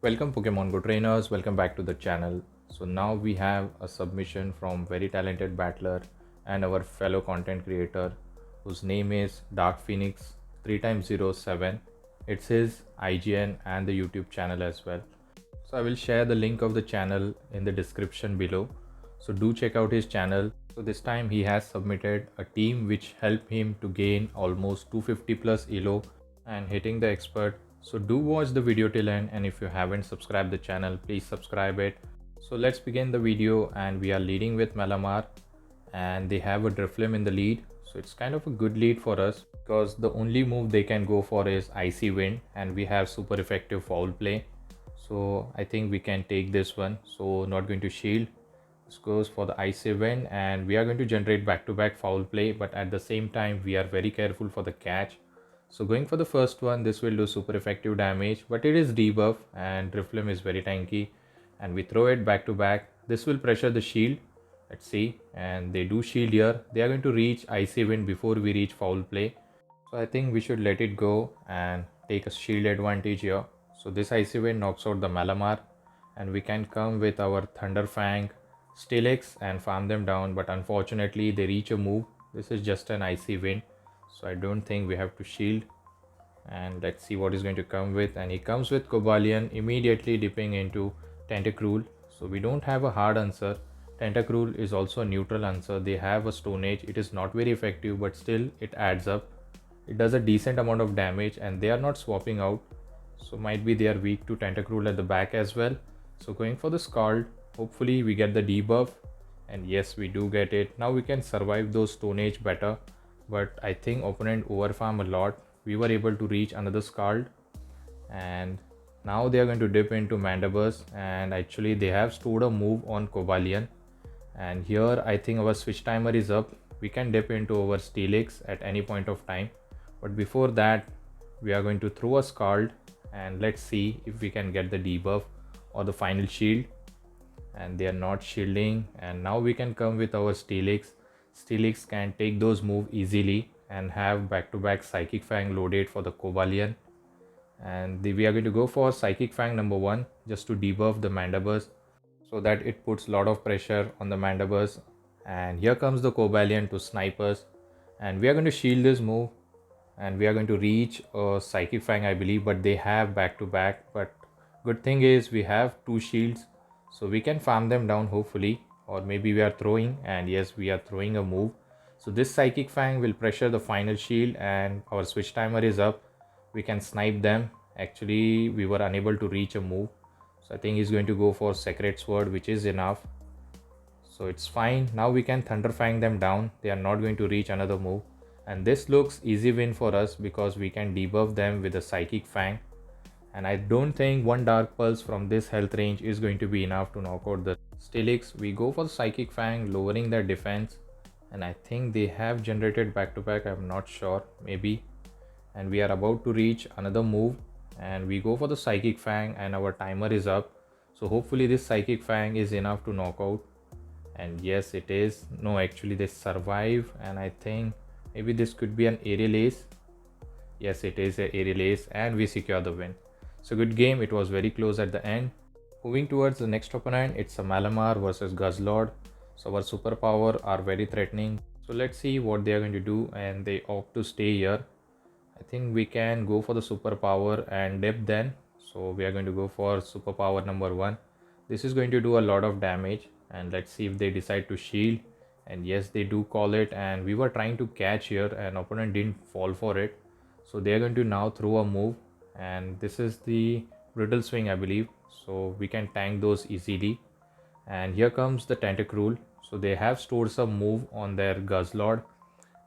Welcome Pokemon Go trainers, welcome back to the channel. So now we have a submission from very talented battler and our fellow content creator whose name is Dark Phoenix 3x07. It's his IGN and the YouTube channel as well. So I will share the link of the channel in the description below. So do check out his channel. So this time he has submitted a team which helped him to gain almost 250 plus elo and hitting the expert. So do watch the video till end, and if you haven't subscribed the channel, please subscribe it. So let's begin the video, and we are leading with Malamar and they have a Driflim in the lead. So it's kind of a good lead for us because the only move they can go for is Icy Wind and we have super effective foul play. So I think we can take this one. So not going to shield. This goes for the Icy Wind and we are going to generate back-to-back foul play, but at the same time we are very careful for the catch. So going for the first one, this will do super effective damage, but it is debuff and Driflim is very tanky and we throw it back to back. This will pressure the shield. Let's see, and they do shield here. They are going to reach Icy Wind before we reach foul play. So I think we should let it go and take a shield advantage here. So this Icy Wind knocks out the Malamar and we can come with our Thunder Fang, Steelix and farm them down, but unfortunately they reach a move. This is just an Icy Wind. So I don't think we have to shield, and let's see what he's going to come with. And he comes with Cobalion, immediately dipping into Tentacruel. So we don't have a hard answer. Tentacruel is also a neutral answer. They have a Stone Age. It is not very effective, but still it adds up. It does a decent amount of damage and they are not swapping out. So might be they are weak to Tentacruel at the back as well. So going for the Scald, hopefully we get the debuff, and yes, we do get it. Now we can survive those Stone Age better, but I think opponent overfarm a lot. We were able to reach another Scald, and now they are going to dip into Mandibuss, and actually they have stored a move on Cobalion, and here I think our switch timer is up. We can dip into our Steelix at any point of time, but before that we are going to throw a Scald and let's see if we can get the debuff or the final shield. And they are not shielding, and now we can come with our Steelix. Steelix can take those moves easily and have back-to-back Psychic Fang loaded for the Cobalion. And we are going to go for Psychic Fang number 1 just to debuff the Mandibuss so that it puts a lot of pressure on the Mandibuss. And here comes the Cobalion to snipe us, and we are going to shield this move and we are going to reach a Psychic Fang, I believe, but they have back-to-back. But good thing is we have 2 shields, so we can farm them down hopefully, or maybe we are throwing, and yes, we are throwing a move. So this Psychic Fang will pressure the final shield and our switch timer is up. We can snipe them. Actually we were unable to reach a move, so I think he's going to go for Sacred Sword, which is enough. So it's fine. Now we can Thunder Fang them down. They are not going to reach another move, and this looks easy win for us because we can debuff them with a Psychic Fang. And I don't think one Dark Pulse from this health range is going to be enough to knock out the Steelix. We go for the Psychic Fang, lowering their defense, and I think they have generated back-to-back, I'm not sure, maybe. And we are about to reach another move, and we go for the Psychic Fang and our timer is up. So hopefully this Psychic Fang is enough to knock out, and yes, it is. No, actually they survive, and I think maybe this could be an Aerial Ace. Yes, it is an Aerial Ace, and we secure the win. So good game. It was very close at the end. Moving towards the next opponent, it's a Malamar versus Guzzlord. So our superpower are very threatening. So let's see what they are going to do, and they opt to stay here. I think we can go for the superpower and dip then. So we are going to go for superpower number 1. This is going to do a lot of damage, and let's see if they decide to shield. And yes, they do call it, and we were trying to catch here and opponent didn't fall for it. So they are going to now throw a move, and this is the Brittle Swing, I believe, so we can tank those easily. And here comes the Tentacruel. So they have stored some move on their Guzzlord,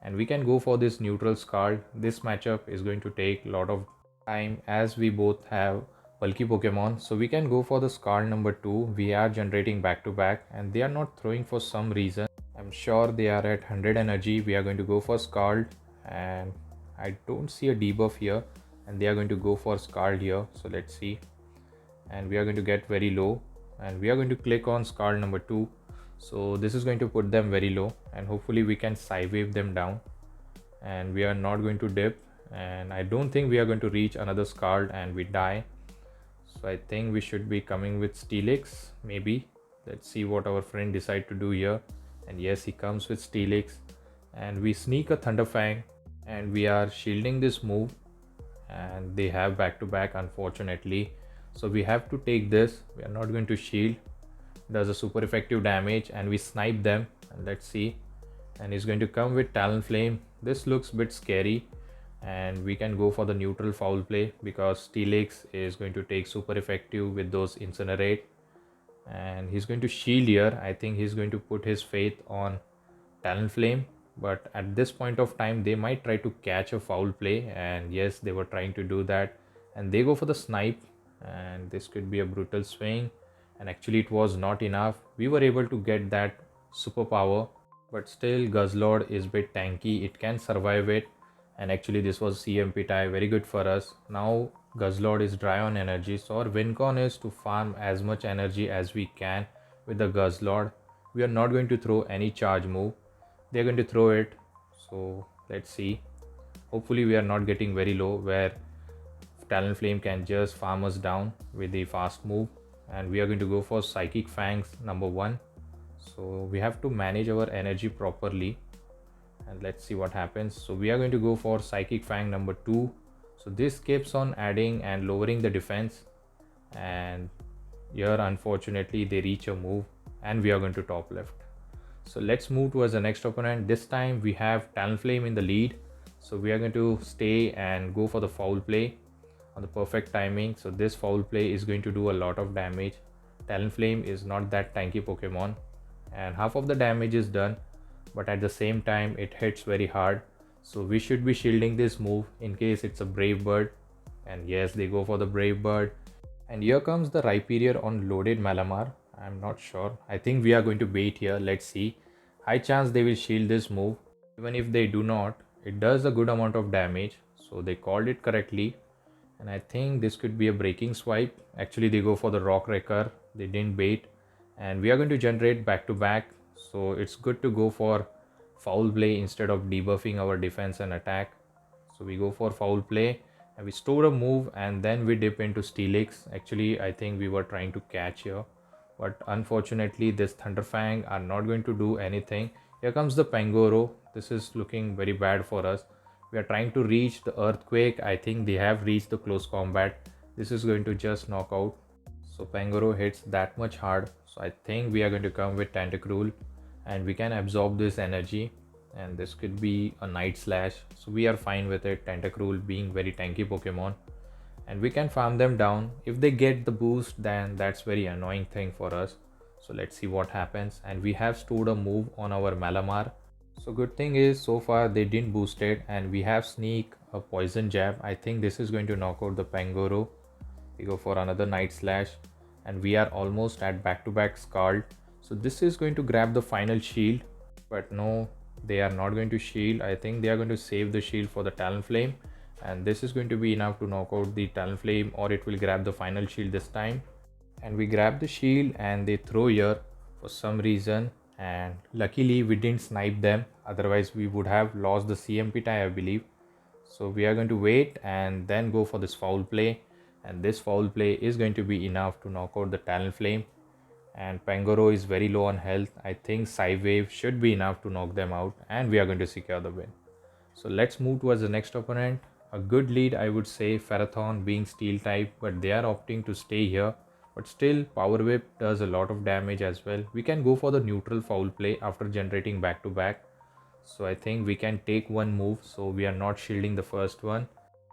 and we can go for this neutral Scald. This matchup is going to take a lot of time as we both have bulky Pokemon, so we can go for the Scald number 2. We are generating back to back and they are not throwing for some reason. I'm sure they are at 100 energy. We are going to go for Scald, and I don't see a debuff here, and they are going to go for Scald here. So let's see, and we are going to get very low, and we are going to click on Scald number 2. So this is going to put them very low, and hopefully we can Psywave them down, and we are not going to dip, and I don't think we are going to reach another Scald, and we die. So I think we should be coming with Steelix, maybe. Let's see what our friend decide to do here. And yes, he comes with Steelix. And we sneak a Thunderfang. And we are shielding this move. And they have back to back, unfortunately. So we have to take this. We are not going to shield. Does a super effective damage. And we snipe them. And let's see. And he's going to come with Talonflame. This looks a bit scary. And we can go for the neutral foul play because Steelix is going to take super effective with those Incinerate, and he's going to shield here. I think he's going to put his faith on Talonflame, but at this point of time they might try to catch a foul play, and yes, they were trying to do that, and they go for the snipe, and this could be a brutal swing, and actually it was not enough. We were able to get that superpower, but still Guzzlord is a bit tanky. It can survive it, and actually this was CMP tie, very good for us. Now Guzzlord is dry on energy, so our win con is to farm as much energy as we can with the Guzzlord. We are not going to throw any charge move, they are going to throw it, so let's see. Hopefully we are not getting very low where Talonflame can just farm us down with the fast move, and we are going to go for Psychic Fangs number 1. So we have to manage our energy properly, and let's see what happens. So we are going to go for Psychic Fang number 2. So this keeps on adding and lowering the defense, and here unfortunately they reach a move and we are going to top left. So let's move towards the next opponent. This time we have Talonflame in the lead, so we are going to stay and go for the foul play on the perfect timing. So this foul play is going to do a lot of damage. Talonflame is not that tanky Pokemon, and half of the damage is done, but at the same time it hits very hard. So we should be shielding this move in case it's a Brave Bird, and yes, they go for the Brave Bird. And here comes the Rhyperior on loaded Malamar. I'm not sure. I think we are going to bait here. Let's see. High chance they will shield this move. Even if they do not, it does a good amount of damage. So they called it correctly. And I think this could be a breaking swipe. Actually, they go for the Rock Wrecker. They didn't bait. And we are going to generate back to back. So it's good to go for foul play instead of debuffing our defense and attack. So we go for foul play and we store a move, and then we dip into Steelix. Actually, I think we were trying to catch here, but unfortunately this Thunderfang are not going to do anything. Here comes the Pangoro. This is looking very bad for us. We are trying to reach the Earthquake. I think they have reached the close combat. This is going to just knock out. So Pangoro hits that much hard. So I think we are going to come with Tentacruel, and we can absorb this energy, and this could be a Night Slash. So we are fine with it, Tentacruel being very tanky Pokemon, and we can farm them down. If they get the boost, then that's very annoying thing for us. So let's see what happens. And we have stored a move on our Malamar. So good thing is so far they didn't boost it, and we have Sneak, a Poison Jab. I think this is going to knock out the Pangoro. We go for another Night Slash, and we are almost at back-to-back Scald. So this is going to grab the final shield, but no, they are not going to shield. I think they are going to save the shield for the Talonflame, and this is going to be enough to knock out the Talonflame, or it will grab the final shield this time. And we grab the shield and they throw here for some reason, and luckily we didn't snipe them, otherwise we would have lost the CMP tie, I believe. So we are going to wait and then go for this foul play, and this foul play is going to be enough to knock out the Talonflame. And Pangoro is very low on health. I think Psywave should be enough to knock them out, and we are going to secure the win. So let's move towards the next opponent. A good lead, I would say, Ferrothorn being steel type, but they are opting to stay here. But still, Power Whip does a lot of damage as well. We can go for the neutral foul play after generating back to back. So I think we can take one move, so we are not shielding the first one.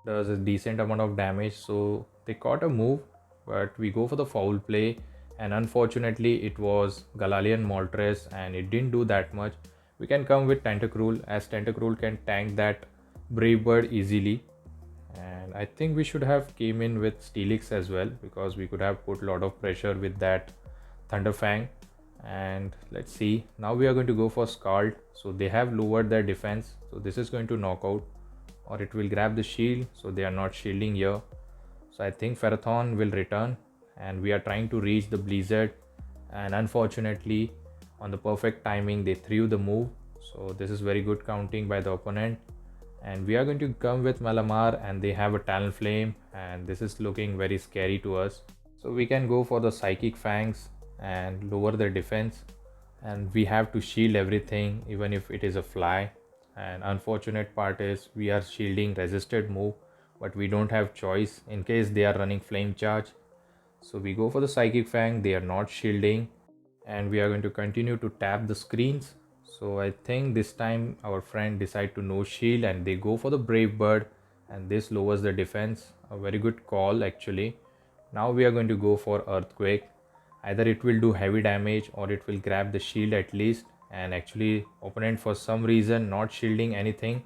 Does a decent amount of damage, so they caught a move, but we go for the foul play. And unfortunately it was Galarian Moltres and it didn't do that much. We can come with Tentacruel, as Tentacruel can tank that Brave Bird easily. And I think we should have came in with Steelix as well, because we could have put a lot of pressure with that Thunderfang. And let's see, now we are going to go for Scald. So they have lowered their defense, so this is going to knock out, or it will grab the shield. So they are not shielding here. So I think Ferrothorn will return, and we are trying to reach the Blizzard, and unfortunately on the perfect timing they threw the move. So this is very good counting by the opponent, and we are going to come with Malamar, and they have a Talonflame, and this is looking very scary to us. So we can go for the Psychic Fangs and lower their defense, and we have to shield everything even if it is a fly. And unfortunate part is we are shielding resisted move, but we don't have choice in case they are running flame charge. So we go for the Psychic Fang, they are not shielding, and we are going to continue to tap the screens. So I think this time our friend decide to no shield and they go for the Brave Bird, and this lowers the defense. A very good call actually. Now we are going to go for Earthquake. Either it will do heavy damage or it will grab the shield at least, and actually opponent for some reason not shielding anything,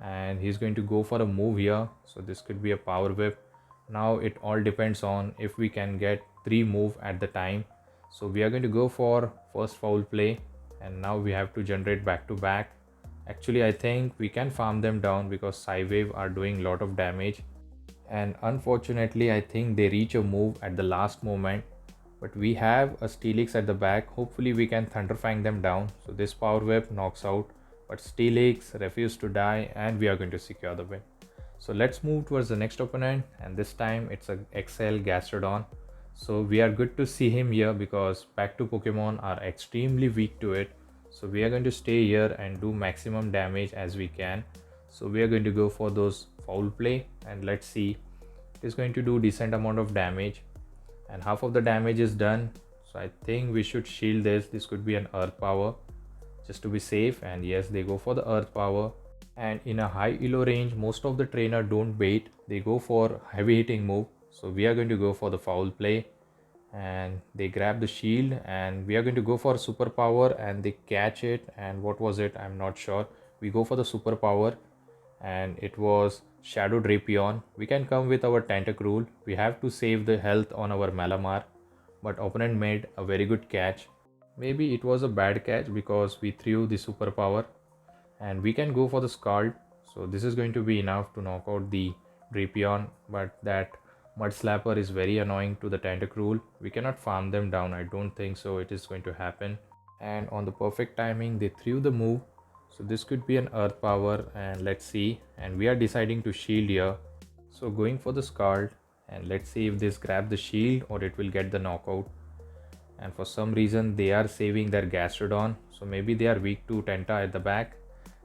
and he's going to go for a move here. So this could be a power whip. Now it all depends on if we can get 3 move at the time. So we are going to go for first foul play, and now we have to generate back to back. Actually I think we can farm them down because Psywave are doing lot of damage, and unfortunately I think they reach a move at the last moment, but we have a Steelix at the back. Hopefully we can Thunderfang them down. So this power whip knocks out, but Steelix refused to die, and we are going to secure the win. So let's move towards the next opponent, and this time it's a XL Gastrodon. So we are good to see him here because back to Pokemon are extremely weak to it. So we are going to stay here and do maximum damage as we can. So we are going to go for those foul play, and let's see. It is going to do decent amount of damage, and half of the damage is done. So I think we should shield this. This could be an earth power just to be safe, and yes, they go for the earth power. And in a high elo range, most of the trainer don't bait, they go for heavy hitting move. So we are going to go for the foul play, and they grab the shield, and we are going to go for superpower, and they catch it. And what was it? I'm not sure. We go for the superpower, and it was Shadow Drapion. We can come with our Tentacruel. We have to save the health on our Malamar, but opponent made a very good catch. Maybe it was a bad catch because we threw the superpower, and we can go for the Scald. So this is going to be enough to knock out the Drapion, but that Mud Slapper is very annoying to the Tentacruel. We cannot farm them down. I don't think so it is going to happen. And on the perfect timing they threw the move. So this could be an earth power, and let's see. And we are deciding to shield here. So going for the Scald, and let's see if this grab the shield or it will get the knockout. And for some reason they are saving their Gastrodon. So maybe they are weak to Tenta at the back.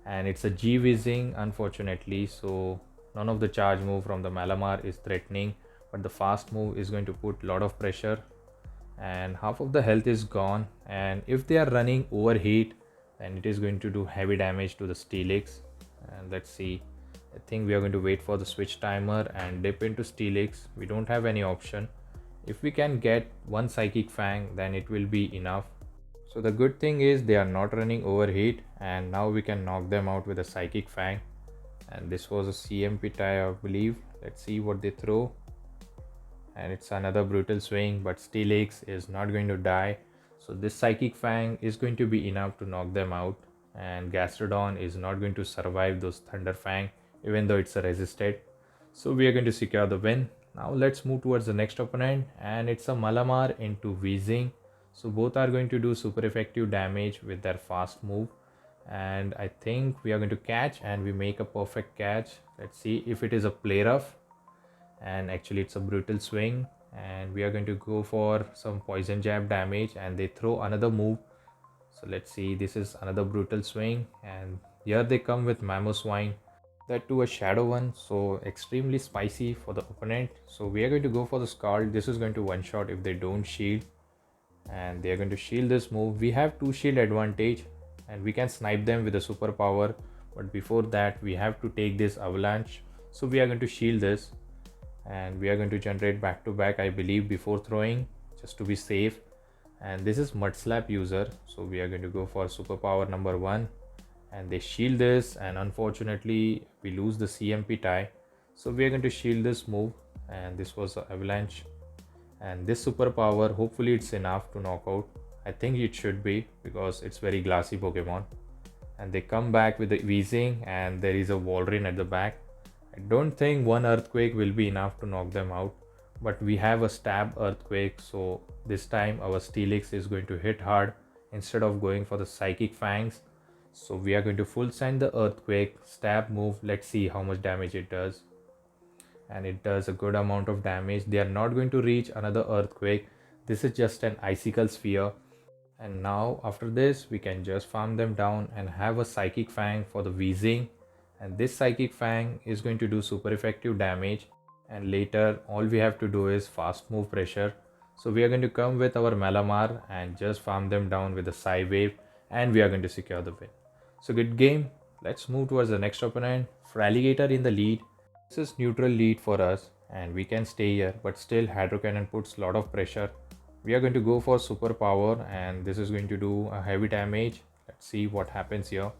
And it's a G-Wizzing unfortunately. So none of the charge move from the Malamar is threatening, but the fast move is going to put a lot of pressure, and half of the health is gone. And if they are running overheat, then it is going to do heavy damage to the Steelix. And let's see, I think we are going to wait for the switch timer and dip into Steelix. We don't have any option. If we can get one Psychic Fang, then it will be enough. So the good thing is they are not running overheat, and now we can knock them out with a Psychic Fang. And this was a CMP tie, I believe. Let's see what they throw. And it's another brutal swing, but Steelix is not going to die. So this Psychic Fang is going to be enough to knock them out, and Gastrodon is not going to survive those Thunder Fang even though it's a resisted. So we are going to secure the win. Now let's move towards the next opponent, and it's a Malamar into Weezing. So both are going to do super effective damage with their fast move, and I think we are going to catch, and we make a perfect catch. Let's see if it is a play rough, and actually it's a brutal swing, and we are going to go for some poison jab damage, and they throw another move. So let's see, this is another brutal swing, and here they come with Mamoswine, that to a shadow one, so extremely spicy for the opponent. So we are going to go for the Scald. This is going to one shot if they don't shield, and they are going to shield this move. We have 2 shield advantage, and we can snipe them with a superpower, but before that we have to take this avalanche. So we are going to shield this, and we are going to generate back to back, I believe, before throwing, just to be safe. And this is Mud Slap user, so we are going to go for superpower number 1, and they shield this, and unfortunately we lose the CMP tie. So we are going to shield this move, and this was an avalanche, and this superpower, hopefully it's enough to knock out. I think it should be because it's very glassy Pokemon. And they come back with the Weezing, and there is a Walrein at the back. I don't think one Earthquake will be enough to knock them out, but we have a Stab Earthquake, so this time our Steelix is going to hit hard instead of going for the Psychic Fangs. So we are going to full send the Earthquake, Stab move. Let's see how much damage it does. and it does a good amount of damage. They are not going to reach another earthquake. This is just an icicle sphere. And now after this we can just farm them down and have a psychic fang for the wheezing, and this psychic fang is going to do super effective damage. And later all we have to do is fast move pressure. So we are going to come with our Malamar and just farm them down with a Psy wave, and we are going to secure the win. So good game. Let's move towards the next opponent. Feraligatr in the lead. This is neutral lead for us and we can stay here, but still Hydro Cannon puts a lot of pressure. We are going to go for super power and this is going to do a heavy damage. Let's see what happens here.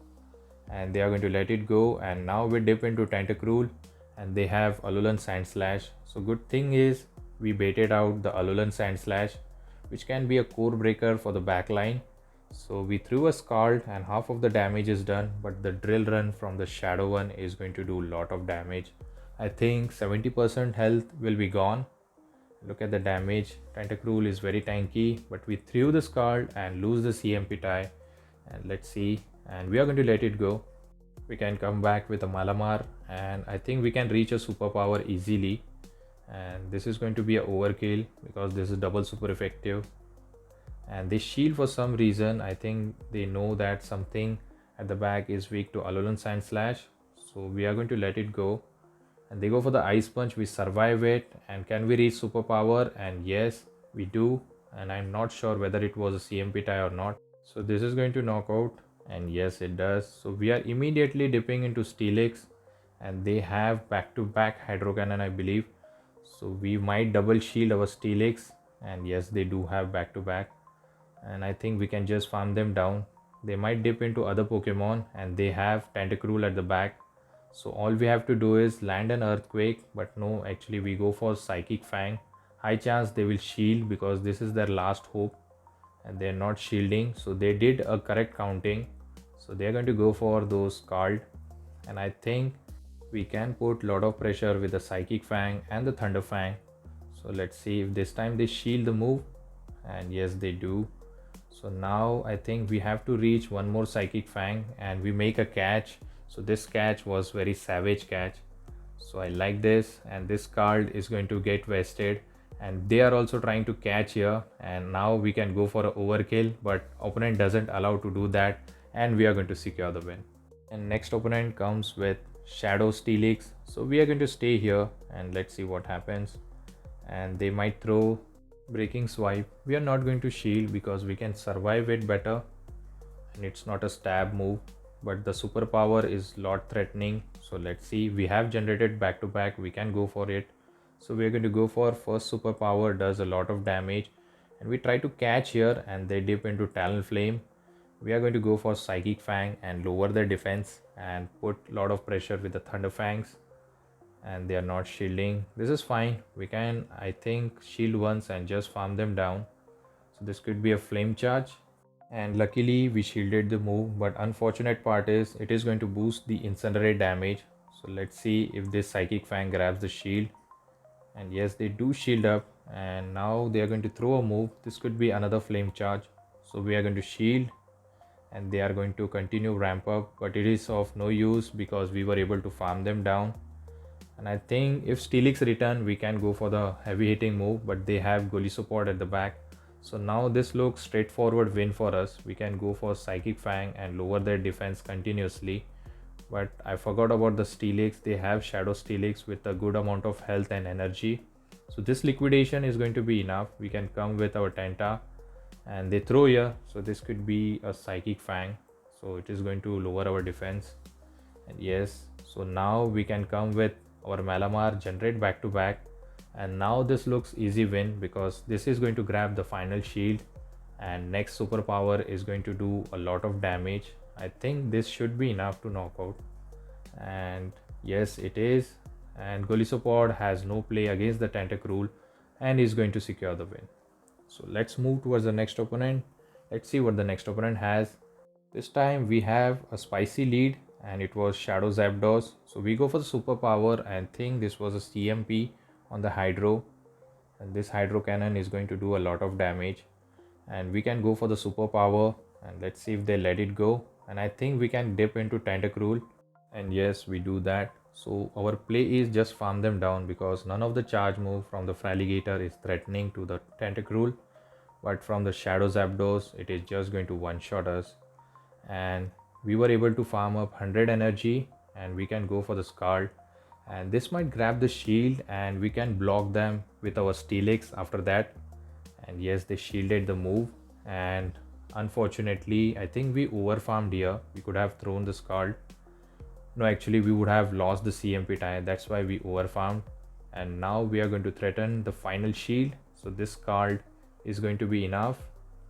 And they are going to let it go, and now we dip into Tentacruel and they have Alolan Sand Slash. So good thing is we baited out the Alolan Sand Slash, which can be a core breaker for the backline. So we threw a Scald and half of the damage is done, but the Drill Run from the Shadow one is going to do a lot of damage. I think 70% health will be gone. Look at the damage. Tentacruel is very tanky, but we threw the Scald and lose the CMP tie. And let's see, and we are going to let it go. We can come back with a Malamar and I think we can reach a superpower easily. And this is going to be an overkill because this is double super effective. And they shield for some reason. I think they know that something at the back is weak to Alolan Sand Slash. So we are going to let it go. And they go for the Ice Punch. We survive it. And can we reach superpower? And yes, we do. And I'm not sure whether it was a CMP tie or not. So this is going to knock out. And yes, it does. So we are immediately dipping into Steelix. And they have back-to-back Hydro Cannon, I believe. So we might double shield our Steelix. And yes, they do have back-to-back. And I think we can just farm them down. They might dip into other Pokemon. And they have Tentacruel at the back. So all we have to do is land an Earthquake, but no, actually we go for Psychic Fang. High chance they will shield because this is their last hope and they're not shielding. So they did a correct counting. So they're going to go for those Scald, and I think we can put a lot of pressure with the Psychic Fang and the Thunder Fang. So let's see if this time they shield the move, and yes they do. So now I think we have to reach one more Psychic Fang and we make a catch. So this catch was very savage catch. So I like this, and this card is going to get vested and they are also trying to catch here, and now we can go for an overkill, but opponent doesn't allow to do that and we are going to secure the win. And next opponent comes with Shadow Steelix. So we are going to stay here and let's see what happens. And they might throw Breaking Swipe. We are not going to shield because we can survive it better and it's not a stab move, but the superpower is lot threatening. So let's see, we have generated back to back, we can go for it. So we're going to go for first superpower, does a lot of damage, and we try to catch here and they dip into Talonflame. We are going to go for Psychic Fang and lower their defense and put a lot of pressure with the Thunder Fangs, and they are not shielding. This is fine, we can I think shield once and just farm them down. So this could be a flame charge, and luckily we shielded the move, but unfortunate part is it is going to boost the incinerate damage. So let's see if this Psychic Fang grabs the shield, and yes they do shield up, and now they are going to throw a move. This could be another flame charge. So we are going to shield and they are going to continue ramp up, but it is of no use because we were able to farm them down. And I think if Steelix return we can go for the heavy hitting move, but they have Golisopod at the back. So now this looks straightforward win for us. We can go for Psychic Fang and lower their defense continuously. But I forgot about the Steelix. They have Shadow Steelix with a good amount of health and energy. So this liquidation is going to be enough. We can come with our Tenta and they throw here. So this could be a Psychic Fang. So it is going to lower our defense. And yes, so now we can come with our Malamar, generate back to back. And now this looks easy win because this is going to grab the final shield and next superpower is going to do a lot of damage. I think this should be enough to knock out, and yes it is, and Golisopod has no play against the Tentacruel and is going to secure the win. So let's move towards the next opponent. Let's see what the next opponent has. This time we have a spicy lead and it was Shadow Zapdos. So we go for the superpower and think this was a CMP on the Hydro, and this Hydro Cannon is going to do a lot of damage, and we can go for the superpower and let's see if they let it go. And I think we can dip into Tentacruel, and yes we do that. So our play is just farm them down because none of the charge move from the Feraligatr is threatening to the Tentacruel, but from the Shadow Zapdos it is just going to one shot us. And we were able to farm up 100 energy and we can go for the Scald, and this might grab the shield and we can block them with our Steelix after that. And yes, they shielded the move, and unfortunately I think we over farmed here. We could have thrown the Scald. No, actually we would have lost the CMP tie, that's why we over farmed. And now we are going to threaten the final shield, so this card is going to be enough.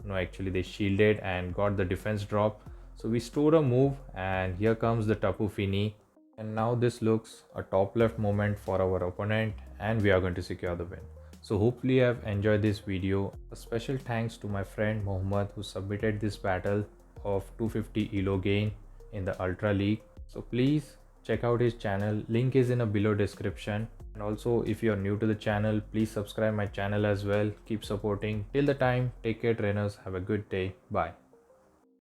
No, actually they shielded and got the defense drop, so we store a move, and here comes the Tapu Fini. And now this looks a top left moment for our opponent, and we are going to secure the win. So hopefully you have enjoyed this video. A special thanks to my friend Mohammed who submitted this battle of 250 elo gain in the Ultra League. So please check out his channel, link is in a below description. And also if you are new to the channel, please subscribe my channel as well. Keep supporting. Till the time, take care trainers, have a good day, bye.